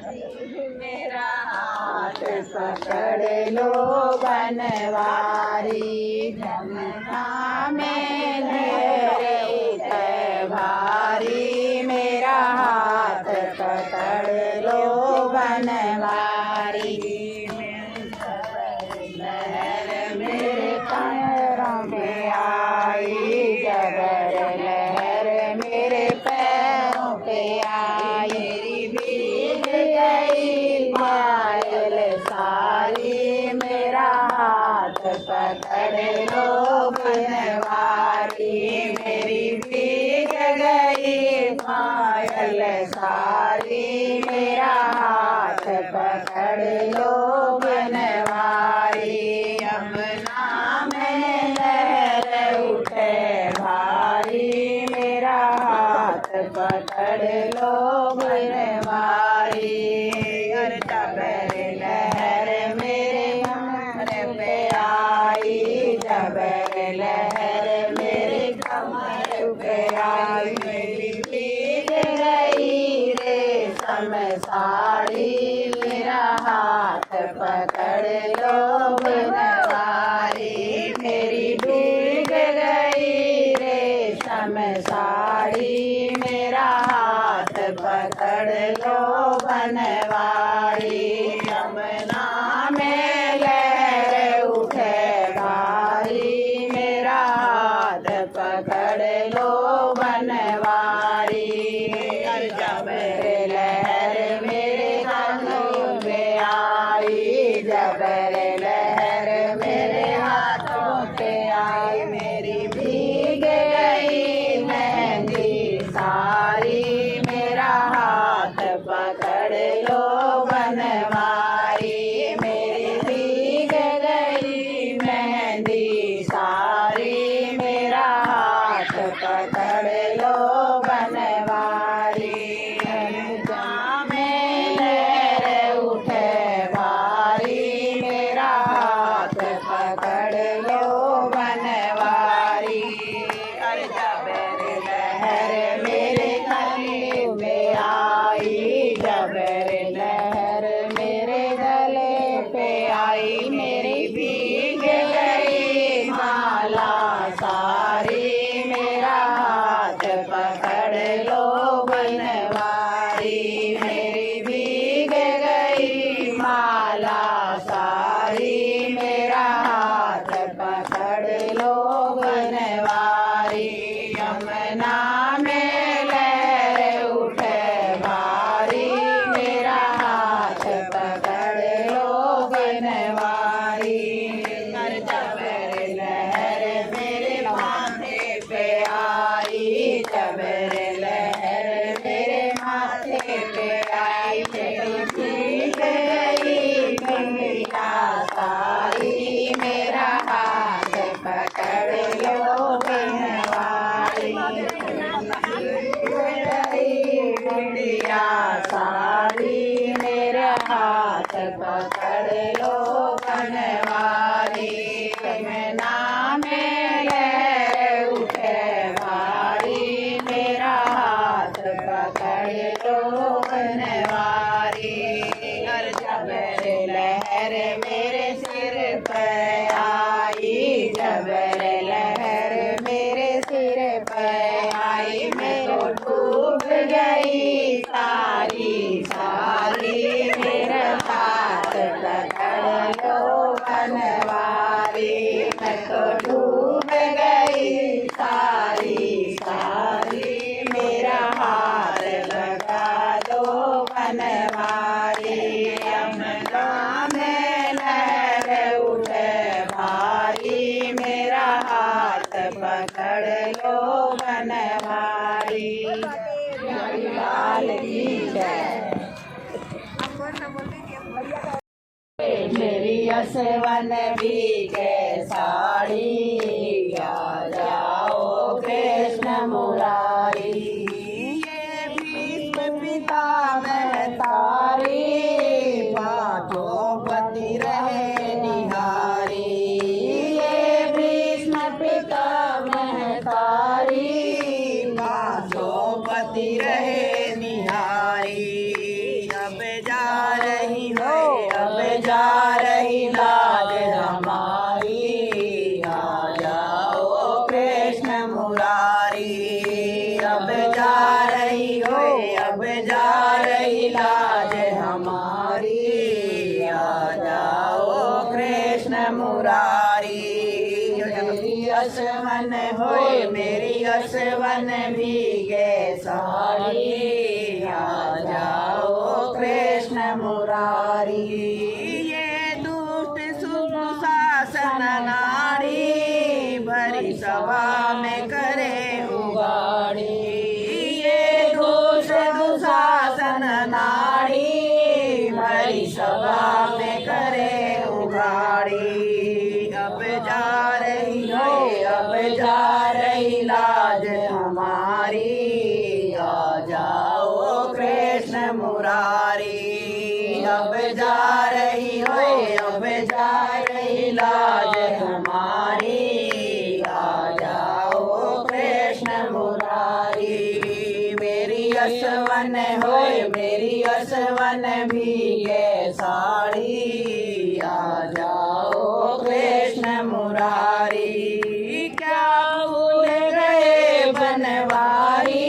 मेरा हाथ पकड़ लो बनवारी, जमुना में लहरें उठे भारी, मेरा हाथ पकड़ लो बनवारी। लहर मेरे पैरों पे आई, जबर लहर मेरे पैरों पे आई, मेरी भीग गई पायल सारी, मेरा हाथ पकड़ लो बनवारी, मेरी भीग गई पायल सारी, मेरा हाथ पकड़ लो बनवारी। यमुना में लहर उठे भारी, मेरा हाथ पकड़ लो बनवारी। जबर लहर मेरे कमर पे आई, जबर लहर मेरे कमर पे आई, मेरी भीग गई रेशम साड़ी, मेरा हाथ पकड़ लो बनवारी, मेरी भीग गई रेशम साड़ी, मेरा हाथ पकड़ लो बनवारी। यमुना में लहर उठे भारी, मेरा हाथ पकड़ लो बनवारी। जबर लहर मेरे हाथों में आई, जबर लहर मेरे हाथों पे आई, मेरी भीग गई मेहंदी सारी, मेरा हाथ पकड़ लो बनवारी, मेरी भीग गई मेहंदी सारी, मेरा हाथ पकड़ लो बनवारी। यमुना में लहर उठे भारी, मेरा हाथ पकड़ लो बनवारी। जबर लहर मेरे गले में आई, जबर लहर मेरे गले पे आई, मेरी भीग गई माला सारी, मेरा हाथ पकड़ लो बनवारी, मेरी भीग गई माला सारी, मेरा हाथ पकड़ लो बनवारी। यमुना में लहर उठे भारी, मेरा हाथ पकड़ लो बनवारी। जबर लहर मेरे माथे पे आई, जबर लहर मेरे माथे पे आई, मेरी भीग गई गंगा सारी, मेरा हाथ पकड़ लो बनवारी। गुड़िया सारी, मेरा हाथ पकड़ लो बनवारी। यमुना में लहर उठे भारी, मेरा हाथ पकड़ लो बनवारी। जबर लहर मेरे सिर पे आई, जबर लहर मेरे सिर पे आई, मैं डूब गई सारी सारी, मेरा हाथ पकड़ लो बनवारी, मैं तो डूब गई सारी सारी, मेरा हाथ लगा दो बनवारी। यमुना में लहर उठे भारी, मेरा हाथ पकड़ लो बनवारी। लाल की जय। मेरी असवन भी के साड़ी, आ जाओ कृष्ण मुरारी, ये भीष्म पितामह तारी, बातों पति रहे निहारी, ये भीष्म पितामह तारी, बातों पति रहे निहारी। अब जा जा रही लाज हमारी, आ जाओ कृष्ण मुरारी। मेरी असवन होए मेरी असवन भीगे साड़ी, आ जाओ कृष्ण मुरारी। ये दुष्ट सुशासन नारी भरी सभा में करे उगाड़ी, ये दुष्ट दुशासन नारी भरी सभा में करे उगाड़ी। अब जा रही हो अब जा रही लाज हमारी, आ जाओ कृष्ण मुरारी। अब जा रही हो अब जा रही लाज हमारी, आ जाओ कृष्ण मुरारी। मेरी असवन होए मेरी असवन भीगे साड़ी, आ जाओ कृष्ण मुरारी। क्या भूल गए बनवारी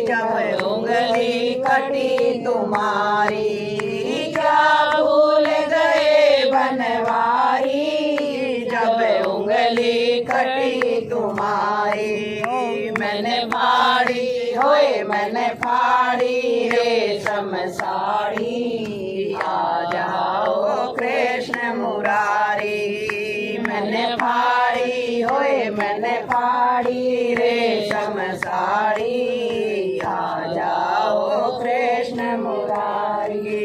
जब उंगली कटी तुम्हारी, क्या भूल गए बनवारी जब उंगली कटी तुम्हारी। मैंने फाड़ी होए मैंने फाड़ी रेशम साड़ी, आ जाओ कृष्ण मुरारी। मैंने फाड़ी होए मैंने फाड़ी रेशम साड़ी, आ जाओ कृष्ण मुरारी।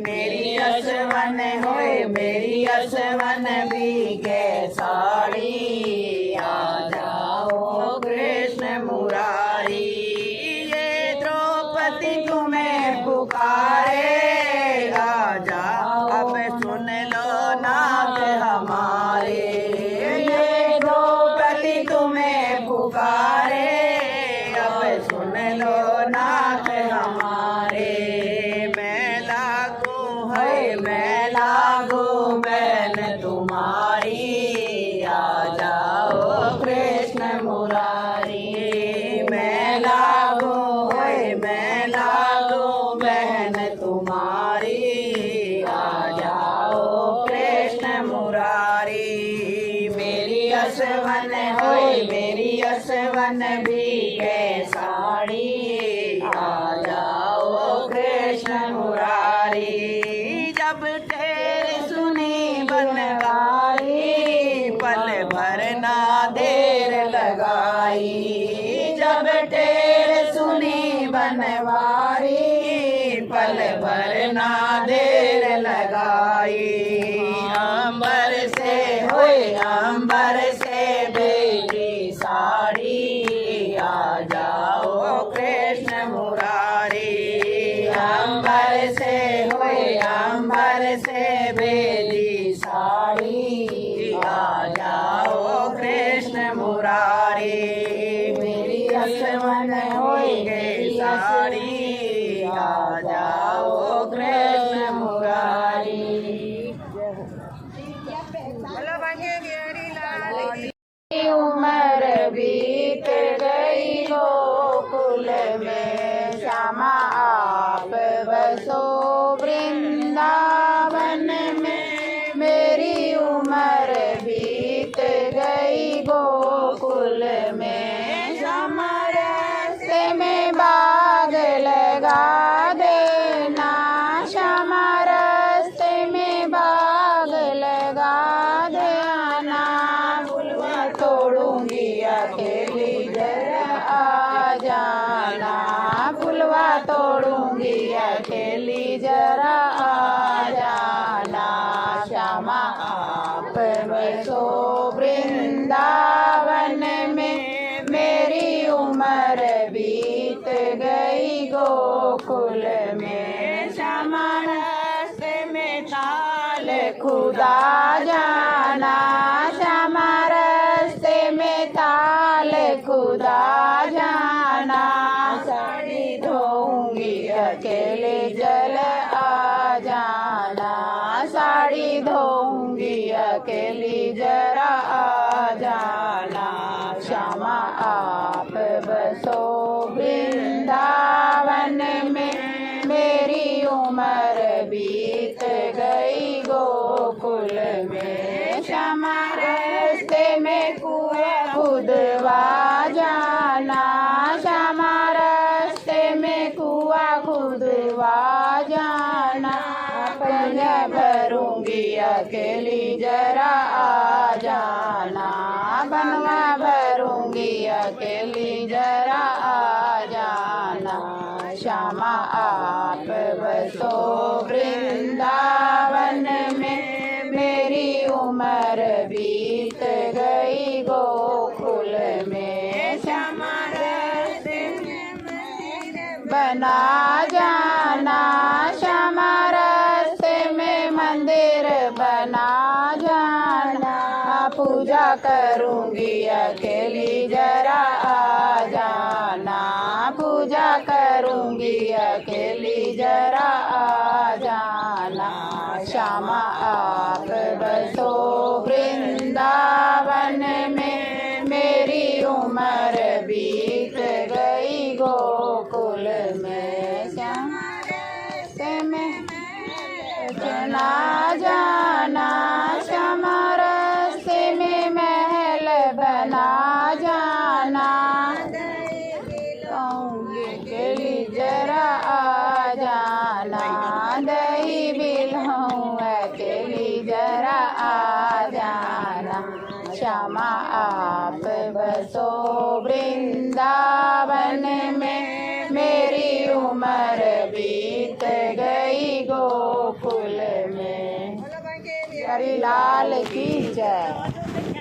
मेरी असवन होए मेरी असवन भीगे साड़ी, आ जाओ कृष्ण मुरारी। ये द्रौपदी तुम्हें पुकारे, आ जाओ अब सुन लो नाथ हमारे। ये द्रौपदी तुम्हें पुकारे, अब सुन लो नाथ हमारे। मैं लागू है मैं लागू बहन तुम्हारी, आ जाओ कृष्ण मुरारी। मैं लागू है मैं लागू बहन तुम्हारी, आ जाओ कृष्ण मुरारी। मेरी असवन होए मेरी असवन भीगे साड़ी, आ जाओ कृष्ण मुरारी। जब टेर सुनी बनवारी पल भर ना देर लगाई, जब टेर सुनी बनवारी पल भर ना देर लगाई। अंबर से होए अंबर से बेटी साड़ी, आ जाओ कृष्ण मुरारी। अंबर से होए अंबर से बेटी साड़ी, आ जाओ कृष्ण मुरारी। मेरी असवन होए गई साड़ी, आ जाओ कृष्ण मुरारी। उम्र बीत गई गोकुल में श्यामा आप बसो वृंदावन में। मेरी उम्र बीत गई गोकुल में, श्यामा रास्ते में बाग लगा देना, श्यामा रास्ते में बाग लगा देना। फुलवा तोड़ूंगी अकेली जरा आ जाना, फुलवा तोड़ूंगी अकेली जरा आ जाना। श्यामा आप बसो वृंदावन में, मेरी उम्र बीत गई गोकुल में। श्यामा रास्ते में ताल खुदा जाना, श्यामा रास्ते में ताल खुदा जाना। साड़ी धोऊंगी अकेले जल आ जाना, साड़ी धोऊंगी अकेली जरा आ जाना। श्यामा आप बसो वृंदावन में, उम्र बीत गई गोकुल में। श्यामा रास्ते में कुआ खुदवा जाना, श्यामा रास्ते में कुआ खुदवा जाना। अपने भरूंगी अकेली जरा आ जाना, बनवा भरूंगी अकेली जरा आ जाना। श्यामा आप बसो वृंदावन में, मेरी उम्र बीत गई गोकुल में। श्यामा रास्ते में बना जाना, श्यामा रास्ते में मंदिर बना जाना। पूजा करूंगी अकेली जरा आ जाना, पूजा करूंगी अकेली जरा आ जाना। श्यामा आप बसो वृंदावन में, मेरी उम्र बीत गई गोकुल में। श्यामा रास्ते में चला जाना, श्यामा रास्ते में महल बना जाना। कहूँगी अकेली जरा आ जाना, दही बिलहूँ अकेली जरा आ जाना। श्यामा आप बसो वृंदावन में, मेरी उम्र बीत गई गोकुल में। हरि लाल की जय।